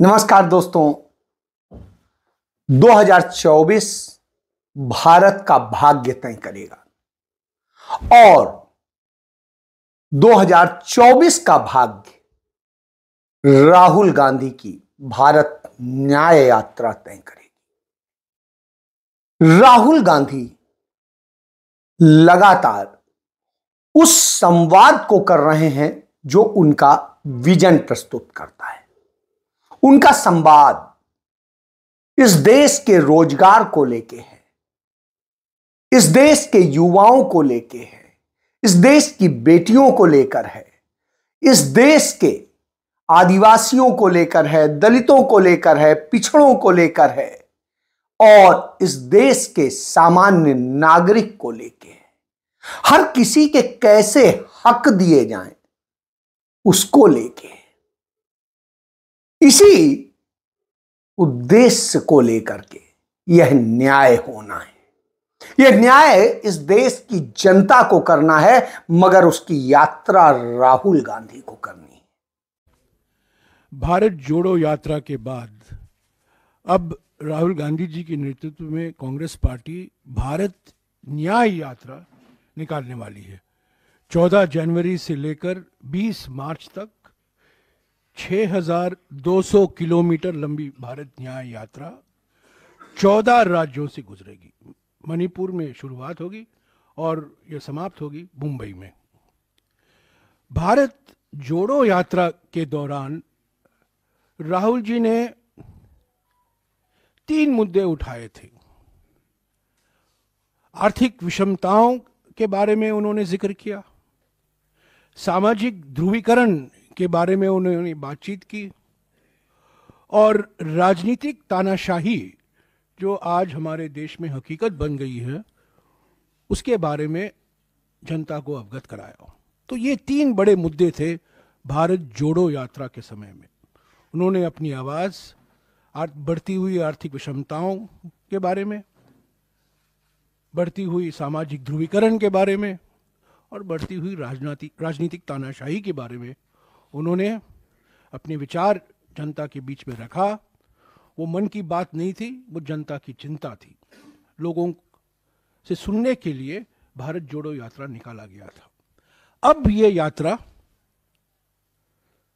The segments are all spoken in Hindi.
नमस्कार दोस्तों। 2024 भारत का भाग्य तय करेगा और 2024 का भाग्य राहुल गांधी की भारत न्याय यात्रा तय करेगी। राहुल गांधी लगातार उस संवाद को कर रहे हैं जो उनका विजन प्रस्तुत करता है। उनका संवाद इस देश के रोजगार को लेके है, इस देश के युवाओं को लेके है, इस देश की बेटियों को लेकर है, इस देश के आदिवासियों को लेकर है, दलितों को लेकर है, पिछड़ों को लेकर है और इस देश के सामान्य नागरिक को लेके है। हर किसी के कैसे हक दिए जाएं उसको लेके, इसी उद्देश्य को लेकर के यह न्याय होना है। यह न्याय इस देश की जनता को करना है, मगर उसकी यात्रा राहुल गांधी को करनी है। भारत जोड़ो यात्रा के बाद अब राहुल गांधी जी के नेतृत्व में कांग्रेस पार्टी भारत न्याय यात्रा निकालने वाली है। 14 जनवरी से लेकर 20 मार्च तक 6,200 किलोमीटर लंबी भारत न्याय यात्रा 14 राज्यों से गुजरेगी। मणिपुर में शुरुआत होगी और यह समाप्त होगी मुंबई में। भारत जोड़ो यात्रा के दौरान राहुल जी ने 3 मुद्दे उठाए थे। आर्थिक विषमताओं के बारे में उन्होंने जिक्र किया, सामाजिक ध्रुवीकरण के बारे में उन्होंने बातचीत की और राजनीतिक तानाशाही जो आज हमारे देश में हकीकत बन गई है उसके बारे में जनता को अवगत कराया। तो ये 3 बड़े मुद्दे थे भारत जोड़ो यात्रा के समय में। उन्होंने अपनी आवाज़ बढ़ती हुई आर्थिक विषमताओं के बारे में, बढ़ती हुई सामाजिक ध्रुवीकरण के बारे में और बढ़ती हुई राजनीतिक तानाशाही के बारे में उन्होंने अपने विचार जनता के बीच में रखा। वो मन की बात नहीं थी, वो जनता की चिंता थी। लोगों से सुनने के लिए भारत जोड़ो यात्रा निकाला गया था। अब ये यात्रा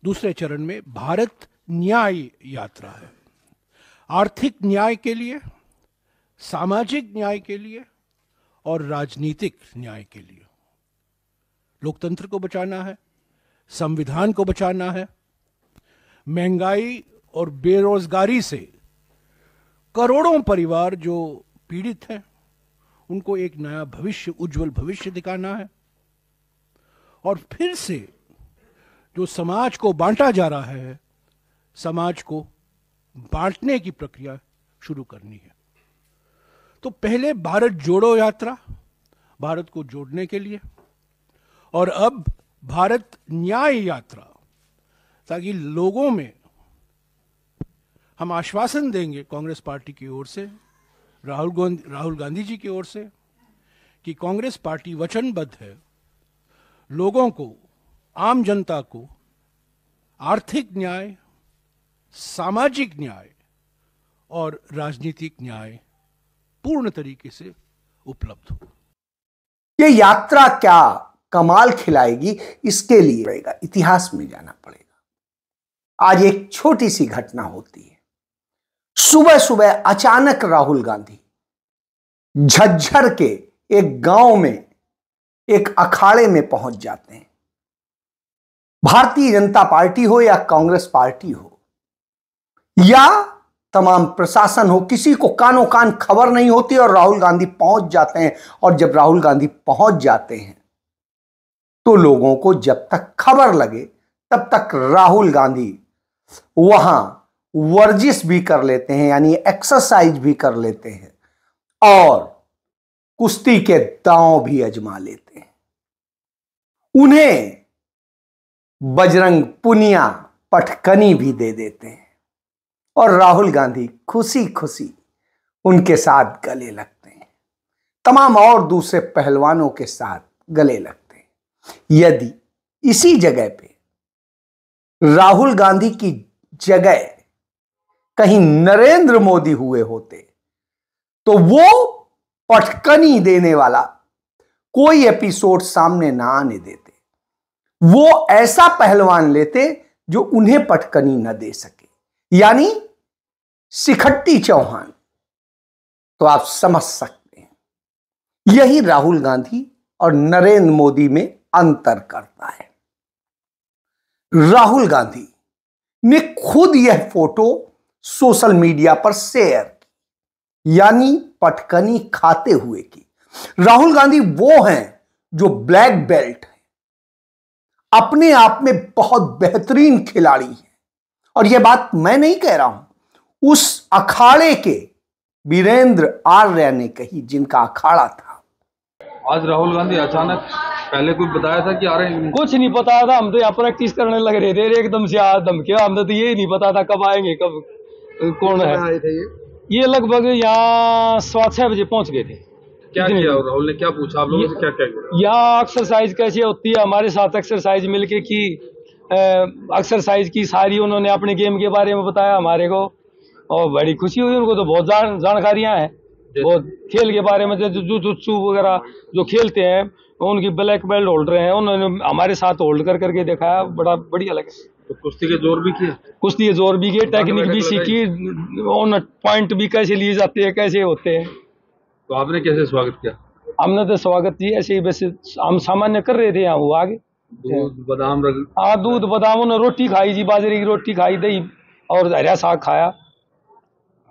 दूसरे चरण में भारत न्याय यात्रा है। आर्थिक न्याय के लिए, सामाजिक न्याय के लिए और राजनीतिक न्याय के लिए। लोकतंत्र को बचाना है, संविधान को बचाना है। महंगाई और बेरोजगारी से करोड़ों परिवार जो पीड़ित हैं उनको एक नया भविष्य, उज्जवल भविष्य दिखाना है। और फिर से जो समाज को बांटा जा रहा है, समाज को बांटने की प्रक्रिया शुरू करनी है। तो पहले भारत जोड़ो यात्रा भारत को जोड़ने के लिए, और अब भारत न्याय यात्रा, ताकि लोगों में हम आश्वासन देंगे कांग्रेस पार्टी की ओर से, राहुल गांधी जी की ओर से, कि कांग्रेस पार्टी वचनबद्ध है लोगों को, आम जनता को आर्थिक न्याय, सामाजिक न्याय और राजनीतिक न्याय पूर्ण तरीके से उपलब्ध हो। ये यात्रा क्या कमाल खिलाएगी, इसके लिए रहेगा, इतिहास में जाना पड़ेगा। आज एक छोटी सी घटना होती है। सुबह सुबह अचानक राहुल गांधी झज्जर के एक गांव में एक अखाड़े में पहुंच जाते हैं। भारतीय जनता पार्टी हो या कांग्रेस पार्टी हो या तमाम प्रशासन हो, किसी को कानों कान खबर नहीं होती और राहुल गांधी पहुंच जाते हैं। और जब राहुल गांधी पहुंच जाते हैं तो लोगों को जब तक खबर लगे तब तक राहुल गांधी वहां वर्जिश भी कर लेते हैं, यानी एक्सरसाइज भी कर लेते हैं और कुश्ती के दांव भी आजमा लेते हैं। उन्हें बजरंग पुनिया पटकनी भी दे देते हैं और राहुल गांधी खुशी खुशी उनके साथ गले लगते हैं, तमाम और दूसरे पहलवानों के साथ गले लगते हैं। यदि इसी जगह पे राहुल गांधी की जगह कहीं नरेंद्र मोदी हुए होते तो वो पटकनी देने वाला कोई एपिसोड सामने ना आने देते। वो ऐसा पहलवान लेते जो उन्हें पटकनी न दे सके, यानी सिखट्टी चौहान। तो आप समझ सकते हैं, यही राहुल गांधी और नरेंद्र मोदी में अंतर करता है। राहुल गांधी ने खुद यह फोटो सोशल मीडिया पर शेयर की, यानी पटकनी खाते हुए की। राहुल गांधी वो हैं जो ब्लैक बेल्ट है, अपने आप में बहुत बेहतरीन खिलाड़ी हैं। और यह बात मैं नहीं कह रहा हूं, उस अखाड़े के वीरेंद्र आर्य ने कही, जिनका अखाड़ा था। आज राहुल गांधी अचानक, पहले कुछ बताया था कि आ रहे हैं? कुछ नहीं बताया था, हम तो यहाँ प्रैक्टिस करने लग रहे थे, एकदम से आ धमकिया। हमने तो ये नहीं पता था कब आएंगे, कब कौन है। आए थे ये लगभग यहाँ 6:15 बजे पहुंच गए थे। क्या किया राहुल ने, क्या पूछा आप लोगों से, क्या क्या किया? यहाँ एक्सरसाइज कैसी होती है, हमारे साथ एक्सरसाइज मिलके की, एक्सरसाइज की सारी। उन्होंने अपने गेम के बारे में बताया हमारे को, और बड़ी खुशी हुई। उनको तो बहुत जानकारियां हैं, बहुत खेल के बारे में, जैसे जुजुत्सु वगैरह जो खेलते हैं, उनकी ब्लैक बेल्ट होल्डर हैं, उन्होंने हमारे साथ होल्ड कर करके दिखाया, बड़ा बढ़िया लगा। तो कुश्ती के जोर भी किए? कुश्ती के जोर भी किए, टेक्निक भी सीखी, ऑन पॉइंट भी कैसे लिए जाते हैं, कैसे होते हैं। तो आपने कैसे स्वागत किया? हमने तो स्वागत किया ऐसे ही, वैसे हम सामान्य कर रहे थे यहाँ, वो आगे दूध बादाम हाँ, दूध बादाम, उन्होंने रोटी खाई जी, बाजरे की रोटी खाई, दही और हरा साग खाया।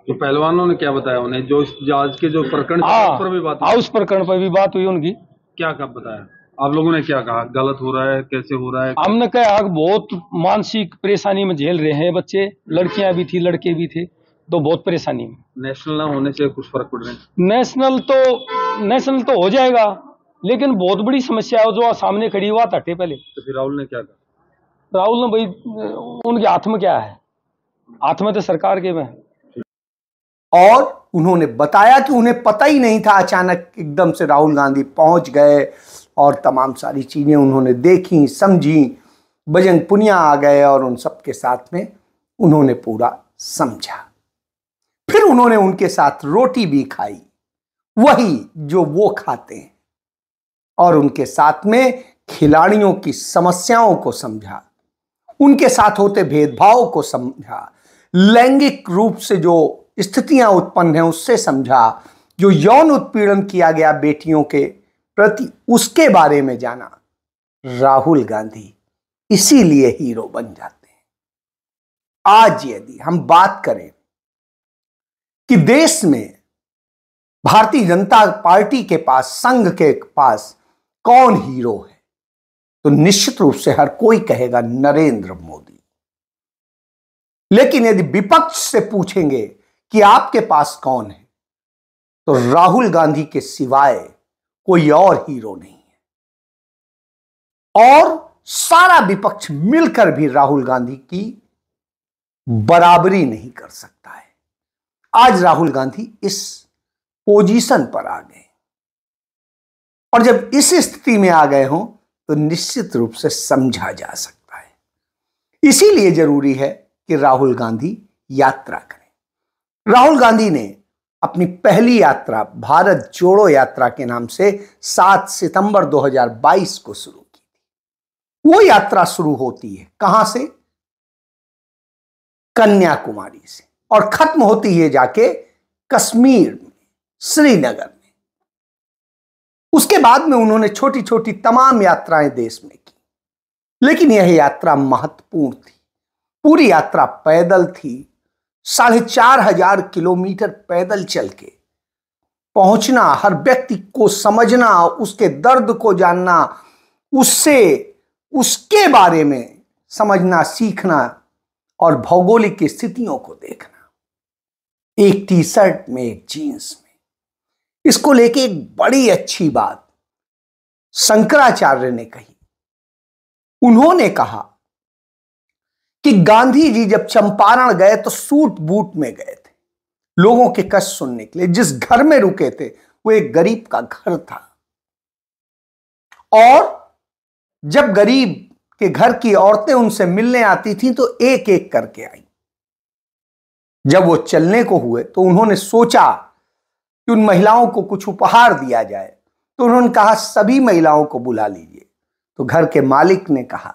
तो पहलवानों ने क्या बताया उन्हें, जो आज के जो प्रकरण उस पर भी बात हुई? उस प्रकरण पर भी बात हुई उनकी। क्या कब बताया आप लोगों ने, क्या कहा गलत हो रहा है, कैसे हो रहा है? हमने कहा बहुत मानसिक परेशानी में झेल रहे हैं बच्चे, लड़कियां भी थी लड़के भी थे, तो बहुत परेशानी में। नेशनल ना होने से कुछ फर्क पड़ रहा है? नेशनल तो हो जाएगा, लेकिन बहुत बड़ी समस्या है जो सामने खड़ी हुआ हटे पहले। तो फिर राहुल ने क्या कहा? राहुल ने भाई, उनके हाथ में क्या है, हाथ में तो सरकार के में। और उन्होंने बताया कि उन्हें पता ही नहीं था, अचानक एकदम से राहुल गांधी पहुंच गए और तमाम सारी चीजें उन्होंने देखी, समझी, बजरंग पुनिया आ गए और उन सबके साथ में उन्होंने पूरा समझा। फिर उन्होंने उनके साथ रोटी भी खाई, वही जो वो खाते हैं, और उनके साथ में खिलाड़ियों की समस्याओं को समझा, उनके साथ होते भेदभाव को समझा, लैंगिक रूप से जो स्थितियां उत्पन्न हैं उससे समझा, जो यौन उत्पीड़न किया गया बेटियों के प्रति उसके बारे में जाना। राहुल गांधी इसीलिए हीरो बन जाते हैं। आज यदि हम बात करें कि देश में भारतीय जनता पार्टी के पास, संघ के पास कौन हीरो है, तो निश्चित रूप से हर कोई कहेगा नरेंद्र मोदी। लेकिन यदि विपक्ष से पूछेंगे कि आपके पास कौन है, तो राहुल गांधी के सिवाय कोई और हीरो नहीं है। और सारा विपक्ष मिलकर भी राहुल गांधी की बराबरी नहीं कर सकता है। आज राहुल गांधी इस पोजीशन पर आ गए, और जब इस स्थिति में आ गए हों तो निश्चित रूप से समझा जा सकता है। इसीलिए जरूरी है कि राहुल गांधी यात्रा करें। राहुल गांधी ने अपनी पहली यात्रा भारत जोड़ो यात्रा के नाम से 7 सितंबर 2022 को शुरू की थी। वो यात्रा शुरू होती है कहां से? कन्याकुमारी से, और खत्म होती है जाके कश्मीर में, श्रीनगर में। उसके बाद में उन्होंने छोटी छोटी तमाम यात्राएं देश में की, लेकिन यह यात्रा महत्वपूर्ण थी। पूरी यात्रा पैदल थी, 4,500 किलोमीटर पैदल चल के पहुंचना, हर व्यक्ति को समझना, उसके दर्द को जानना, उसके बारे में समझना, सीखना, और भौगोलिक स्थितियों को देखना। एक टी शर्ट में, एक जीन्स में। इसको लेके एक बड़ी अच्छी बात शंकराचार्य ने कही। उन्होंने कहा कि गांधी जी जब चंपारण गए तो सूट बूट में गए थे, लोगों के कष्ट सुनने के लिए। जिस घर में रुके थे वो एक गरीब का घर था, और जब गरीब के घर की औरतें उनसे मिलने आती थी तो एक एक करके आई, जब वो चलने को हुए तो उन्होंने सोचा कि उन महिलाओं को कुछ उपहार दिया जाए, तो उन्होंने कहा सभी महिलाओं को बुला लीजिए। तो घर के मालिक ने कहा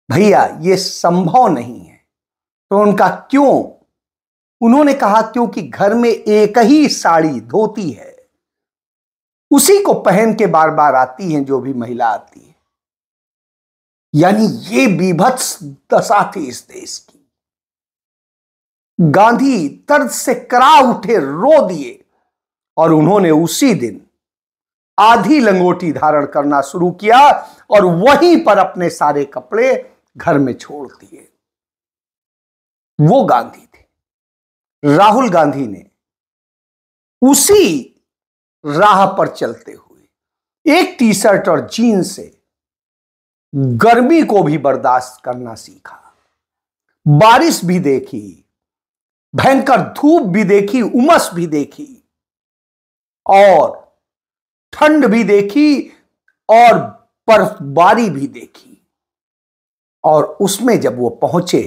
भैया ये संभव नहीं है। तो उनका क्यों? उन्होंने कहा क्योंकि घर में एक ही साड़ी धोती है, उसी को पहन के बार बार आती हैं जो भी महिला आती है। यानी ये बीभत्स दशा थी इस देश की। गांधी दर्द से करा उठे, रो दिए और उन्होंने उसी दिन आधी लंगोटी धारण करना शुरू किया और वहीं पर अपने सारे कपड़े घर में छोड़ दिए। वो गांधी थे। राहुल गांधी ने उसी राह पर चलते हुए एक टी शर्ट और जीन्स से गर्मी को भी बर्दाश्त करना सीखा। बारिश भी देखी, भयंकर धूप भी देखी, उमस भी देखी और ठंड भी देखी और बर्फबारी भी देखी। और उसमें जब वो पहुंचे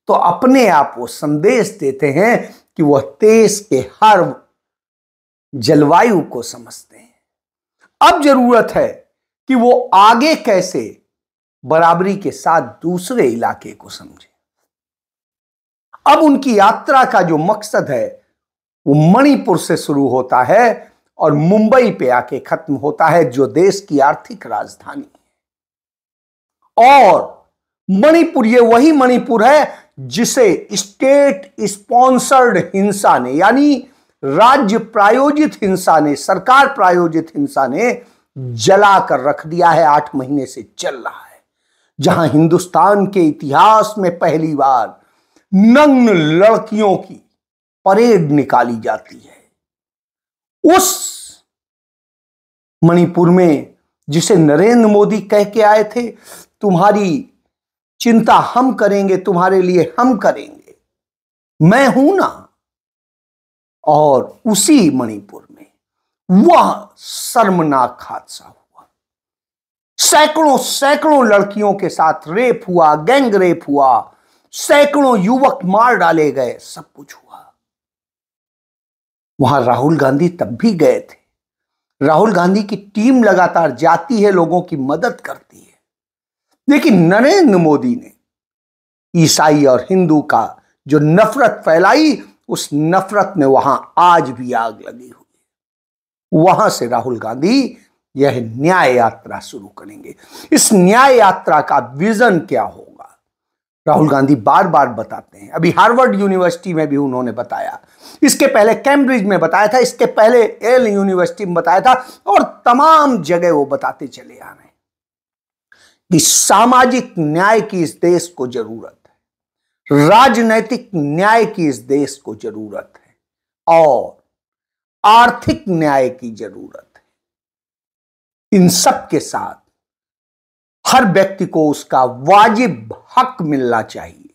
तो अपने आप वो संदेश देते हैं कि वह देश के हर जलवायु को समझते हैं। अब जरूरत है कि वो आगे कैसे बराबरी के साथ दूसरे इलाके को समझे। अब उनकी यात्रा का जो मकसद है वो मणिपुर से शुरू होता है और मुंबई पे आके खत्म होता है, जो देश की आर्थिक राजधानी है। और मणिपुर, ये वही मणिपुर है जिसे स्टेट स्पॉन्सर्ड हिंसा ने, यानी राज्य प्रायोजित हिंसा ने, सरकार प्रायोजित हिंसा ने जलाकर रख दिया है। 8 महीने से चल रहा है, जहां हिंदुस्तान के इतिहास में पहली बार नग्न लड़कियों की परेड निकाली जाती है। उस मणिपुर में जिसे नरेंद्र मोदी कह के आए थे, तुम्हारी चिंता हम करेंगे, तुम्हारे लिए हम करेंगे, मैं हूं ना। और उसी मणिपुर में वह शर्मनाक हादसा हुआ। सैकड़ों लड़कियों के साथ रेप हुआ, गैंग रेप हुआ, सैकड़ों युवक मार डाले गए, सब कुछ हुआ। वहां राहुल गांधी तब भी गए थे। राहुल गांधी की टीम लगातार जाती है, लोगों की मदद करती है। लेकिन नरेंद्र मोदी ने ईसाई और हिंदू का जो नफरत फैलाई, उस नफरत में वहां आज भी आग लगी हुई। वहां से राहुल गांधी यह न्याय यात्रा शुरू करेंगे। इस न्याय यात्रा का विजन क्या होगा, राहुल गांधी बार बार बताते हैं। अभी हार्वर्ड यूनिवर्सिटी में भी उन्होंने बताया, इसके पहले कैम्ब्रिज में बताया था, इसके पहले येल यूनिवर्सिटी में बताया था, और तमाम जगह वो बताते चले आ रहे हैं कि सामाजिक न्याय की इस देश को जरूरत है, राजनैतिक न्याय की इस देश को जरूरत है, और आर्थिक न्याय की जरूरत है। इन सब के साथ हर व्यक्ति को उसका वाजिब हक मिलना चाहिए,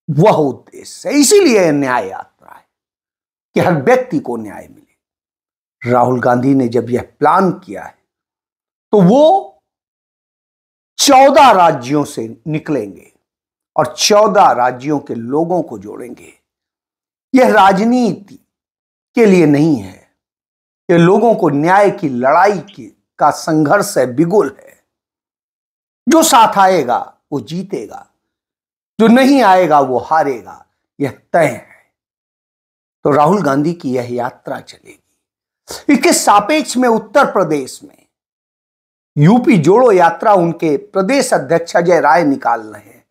वह उद्देश्य है। इसीलिए न्याय यात्रा है कि हर व्यक्ति को न्याय मिले। राहुल गांधी ने जब यह प्लान किया है तो वो 14 राज्यों से निकलेंगे और 14 राज्यों के लोगों को जोड़ेंगे। यह राजनीति के लिए नहीं है, यह लोगों को न्याय की लड़ाई का संघर्ष है, बिगुल है। जो साथ आएगा वो जीतेगा, जो नहीं आएगा वो हारेगा, यह तय है। तो राहुल गांधी की यह यात्रा चलेगी। इसके सापेक्ष में उत्तर प्रदेश में यूपी जोड़ो यात्रा उनके प्रदेश अध्यक्ष अजय राय निकाल रहे हैं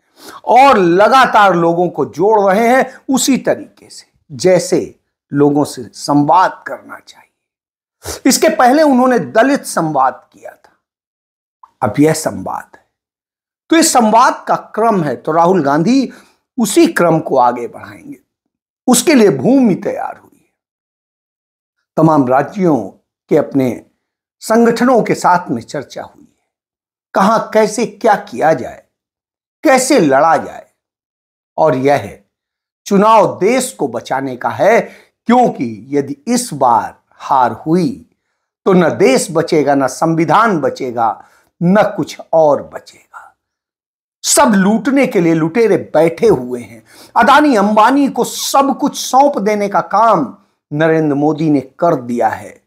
और लगातार लोगों को जोड़ रहे हैं, उसी तरीके से जैसे लोगों से संवाद करना चाहिए। इसके पहले उन्होंने दलित संवाद किया था, अब यह संवाद है। तो इस संवाद का क्रम है, तो राहुल गांधी उसी क्रम को आगे बढ़ाएंगे। उसके लिए भूमि तैयार हुई है। तमाम राज्यों के अपने संगठनों के साथ में चर्चा हुई है, कहां कैसे क्या किया जाए, कैसे लड़ा जाए। और यह है चुनाव देश को बचाने का है, क्योंकि यदि इस बार हार हुई तो न देश बचेगा, न संविधान बचेगा, न कुछ और बचेगा। सब लूटने के लिए लुटेरे बैठे हुए हैं। अदानी अंबानी को सब कुछ सौंप देने का काम नरेंद्र मोदी ने कर दिया है।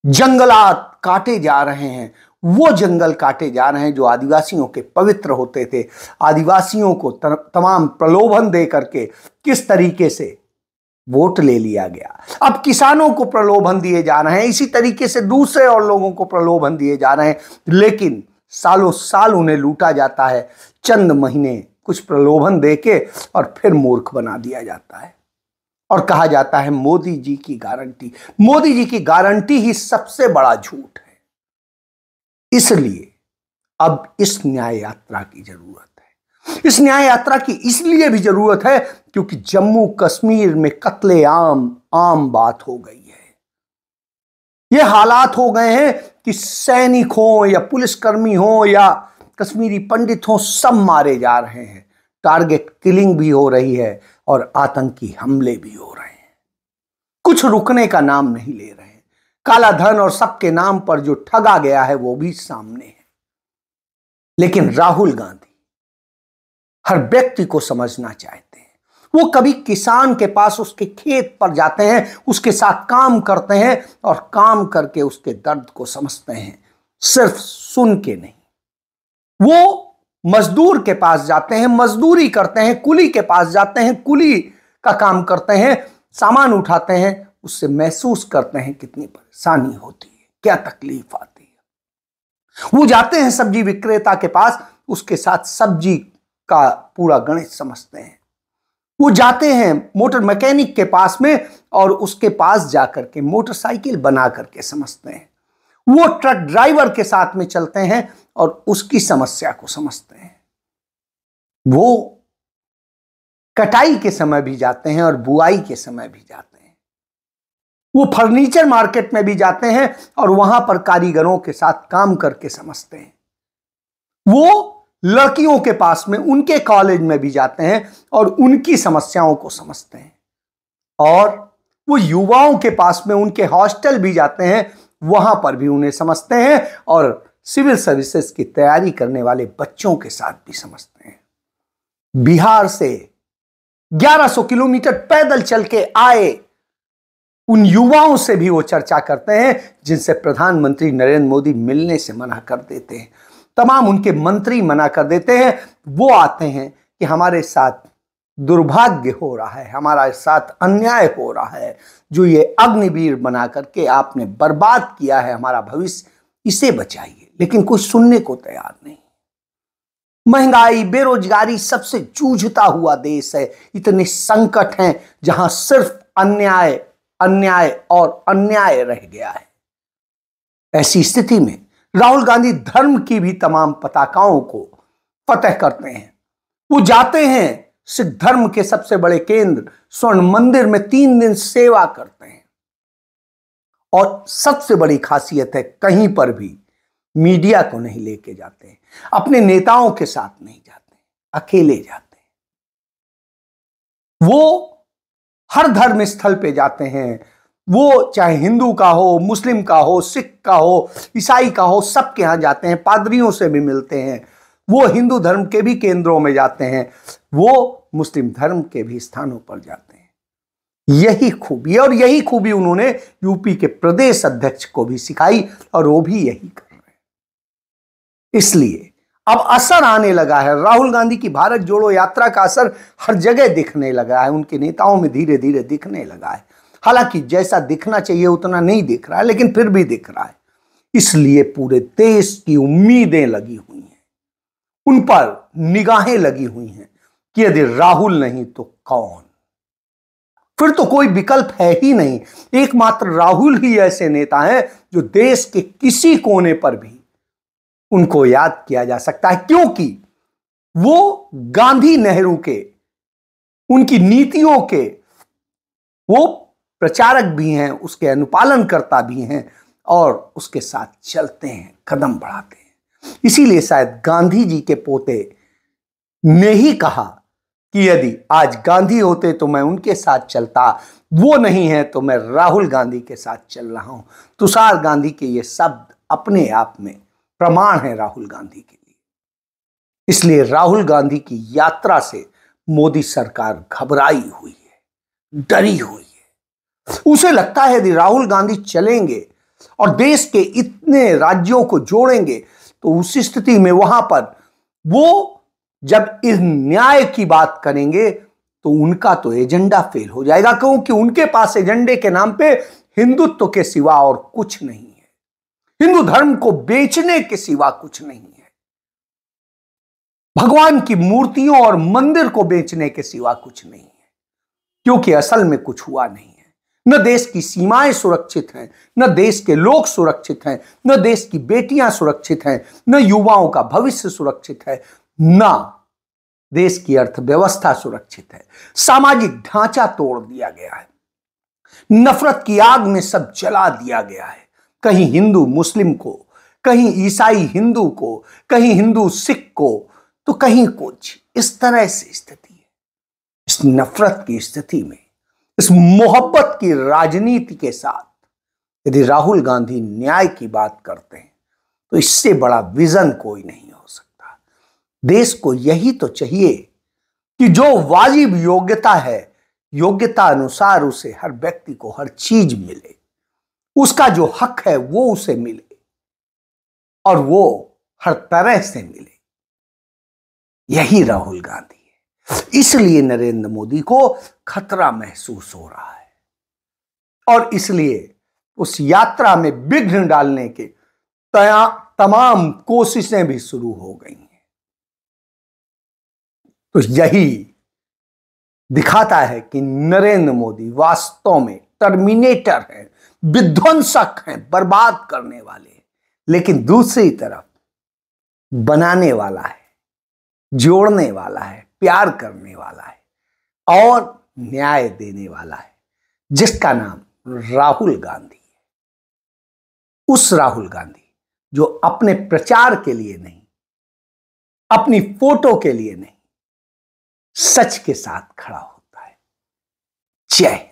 जंगलात काटे जा रहे हैं, वो जंगल काटे जा रहे हैं जो आदिवासियों के पवित्र होते थे। आदिवासियों को तमाम प्रलोभन दे करके किस तरीके से वोट ले लिया गया। अब किसानों को प्रलोभन दिए जा रहे हैं, इसी तरीके से दूसरे और लोगों को प्रलोभन दिए जा रहे हैं, लेकिन सालों साल उन्हें लूटा जाता है। चंद महीने कुछ प्रलोभन देके और फिर मूर्ख बना दिया जाता है और कहा जाता है मोदी जी की गारंटी। मोदी जी की गारंटी ही सबसे बड़ा झूठ है। इसलिए अब इस न्याय यात्रा की जरूरत है। इस न्याय यात्रा की इसलिए भी जरूरत है क्योंकि जम्मू कश्मीर में कत्लेआम आम बात हो गई है। ये हालात हो गए हैं कि सैनिक हो या पुलिसकर्मी हो या कश्मीरी पंडित हो, सब मारे जा रहे हैं। टारगेट किलिंग भी हो रही है और आतंकी हमले भी हो रहे हैं। कुछ रुकने का नाम नहीं ले रहे हैं। काला धन और सबके नाम पर जो ठगा गया है वो भी सामने है। लेकिन राहुल गांधी हर व्यक्ति को समझना चाहते हैं। वो कभी किसान के पास उसके खेत पर जाते हैं, उसके साथ काम करते हैं और काम करके उसके दर्द को समझते हैं, सिर्फ सुन के नहीं। वो मजदूर के पास जाते हैं, मजदूरी करते हैं, कुली के पास जाते हैं, कुली का काम करते हैं, सामान उठाते हैं, उससे महसूस करते हैं कितनी परेशानी होती है, क्या तकलीफ आती है। वो जाते हैं सब्जी विक्रेता के पास, उसके साथ सब्जी का पूरा गणित समझते हैं। वो जाते हैं मोटर मैकेनिक के पास में और उसके पास जाकर के मोटरसाइकिल बना करके समझते हैं। वो ट्रक ड्राइवर के साथ में चलते हैं और उसकी समस्या को समझते हैं। वो कटाई के समय भी जाते हैं और बुआई के समय भी जाते हैं। वो फर्नीचर मार्केट में भी जाते हैं और वहां पर कारीगरों के साथ काम करके समझते हैं। वो लड़कियों के पास में, उनके कॉलेज में भी जाते हैं और उनकी समस्याओं को समझते हैं। और वो युवाओं के पास में, उनके हॉस्टल भी जाते हैं, वहां पर भी उन्हें समझते हैं और सिविल सर्विसेज की तैयारी करने वाले बच्चों के साथ भी समझते हैं। बिहार से 1100 किलोमीटर पैदल चल के आए उन युवाओं से भी वो चर्चा करते हैं जिनसे प्रधानमंत्री नरेंद्र मोदी मिलने से मना कर देते हैं। तमाम उनके मंत्री मना कर देते हैं। वो आते हैं कि हमारे साथ दुर्भाग्य हो रहा है, हमारे साथ अन्याय हो रहा है, जो ये अग्निवीर बना करके आपने बर्बाद किया है हमारा भविष्य, इसे बचाइए। लेकिन कोई सुनने को तैयार नहीं। महंगाई, बेरोजगारी सबसे जूझता हुआ देश है। इतने संकट हैं जहां सिर्फ अन्याय, अन्याय और अन्याय रह गया है। ऐसी स्थिति में राहुल गांधी धर्म की भी तमाम पताकाओं को फतह करते हैं। वो जाते हैं सिख धर्म के सबसे बड़े केंद्र स्वर्ण मंदिर में 3 दिन सेवा करते हैं। और सबसे बड़ी खासियत है, कहीं पर भी मीडिया को नहीं लेके जाते हैं, अपने नेताओं के साथ नहीं जाते, अकेले जाते हैं। वो हर धर्म स्थल पे जाते हैं। वो चाहे हिंदू का हो, मुस्लिम का हो, सिख का हो, ईसाई का हो, सबके यहां जाते हैं, पादरियों से भी मिलते हैं। वो हिंदू धर्म के भी केंद्रों में जाते हैं, वो मुस्लिम धर्म के भी स्थानों पर जाते हैं। यही खूबी, और यही खूबी उन्होंने यूपी के प्रदेश अध्यक्ष को भी सिखाई और वो भी यही कर रहे हैं। इसलिए अब असर आने लगा है। राहुल गांधी की भारत जोड़ो यात्रा का असर हर जगह दिखने लगा है, उनके नेताओं में धीरे धीरे दिखने लगा है। हालांकि जैसा दिखना चाहिए उतना नहीं दिख रहा है, लेकिन फिर भी दिख रहा है। इसलिए पूरे देश की उम्मीदें लगी हुई हैं, उन पर निगाहें लगी हुई हैं कि यदि राहुल नहीं तो कौन। फिर तो कोई विकल्प है ही नहीं। एकमात्र राहुल ही ऐसे नेता हैं जो देश के किसी कोने पर भी उनको याद किया जा सकता है, क्योंकि वो गांधी नेहरू के, उनकी नीतियों के वो प्रचारक भी हैं, उसके अनुपालनकर्ता भी हैं और उसके साथ चलते हैं, कदम बढ़ाते हैं। इसीलिए शायद गांधी जी के पोते ने ही कहा कि यदि आज गांधी होते तो मैं उनके साथ चलता, वो नहीं है तो मैं राहुल गांधी के साथ चल रहा हूं। तुषार गांधी के ये शब्द अपने आप में प्रमाण है राहुल गांधी के लिए। इसलिए राहुल गांधी की यात्रा से मोदी सरकार घबराई हुई है, डरी हुई है। उसे लगता है यदि राहुल गांधी चलेंगे और देश के इतने राज्यों को जोड़ेंगे तो उस स्थिति में वहां पर वो जब इस न्याय की बात करेंगे तो उनका तो एजेंडा फेल हो जाएगा, क्योंकि उनके पास एजेंडे के नाम पे हिंदुत्व के सिवा और कुछ नहीं है, हिंदू धर्म को बेचने के सिवा कुछ नहीं है, भगवान की मूर्तियों और मंदिर को बेचने के सिवा कुछ नहीं है, क्योंकि असल में कुछ हुआ नहीं है। न देश की सीमाएं सुरक्षित हैं, न देश के लोग सुरक्षित हैं, न देश की बेटियां सुरक्षित हैं, न युवाओं का भविष्य सुरक्षित है, न देश की अर्थव्यवस्था सुरक्षित है। सामाजिक ढांचा तोड़ दिया गया है, नफरत की आग में सब जला दिया गया है। कहीं हिंदू मुस्लिम को, कहीं ईसाई हिंदू को, कहीं हिंदू सिख को, तो कहीं कुछ। इस तरह से स्थिति है। इस नफरत की स्थिति में, इस मोहब्बत की राजनीति के साथ यदि राहुल गांधी न्याय की बात करते हैं तो इससे बड़ा विजन कोई नहीं हो सकता। देश को यही तो चाहिए कि जो वाजिब योग्यता है, योग्यता अनुसार उसे हर व्यक्ति को हर चीज मिले, उसका जो हक है वो उसे मिले और वो हर तरह से मिले। यही राहुल गांधी है। इसलिए नरेंद्र मोदी को खतरा महसूस हो रहा है और इसलिए उस यात्रा में विघ्न डालने के तमाम कोशिशें भी शुरू हो गई हैं। तो यही दिखाता है कि नरेंद्र मोदी वास्तव में टर्मिनेटर हैं, विध्वंसक हैं, बर्बाद करने वाले, लेकिन दूसरी तरफ बनाने वाला है, जोड़ने वाला है, प्यार करने वाला है और न्याय देने वाला है, जिसका नाम राहुल गांधी है। उस राहुल गांधी जो अपने प्रचार के लिए नहीं, अपनी फोटो के लिए नहीं, सच के साथ खड़ा होता है। जय